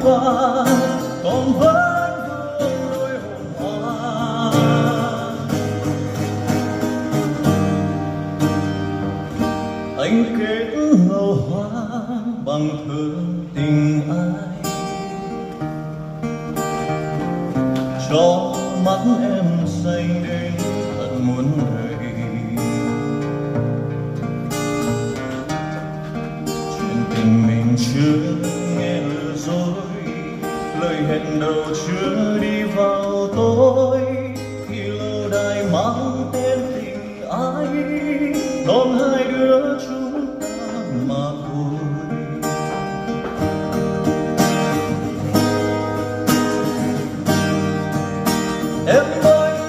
qua còn vẫn vương đôi hồn hoa. Anh kết ngầu hoa bằng thơ tình ai, cho mắt em say đến thật muốn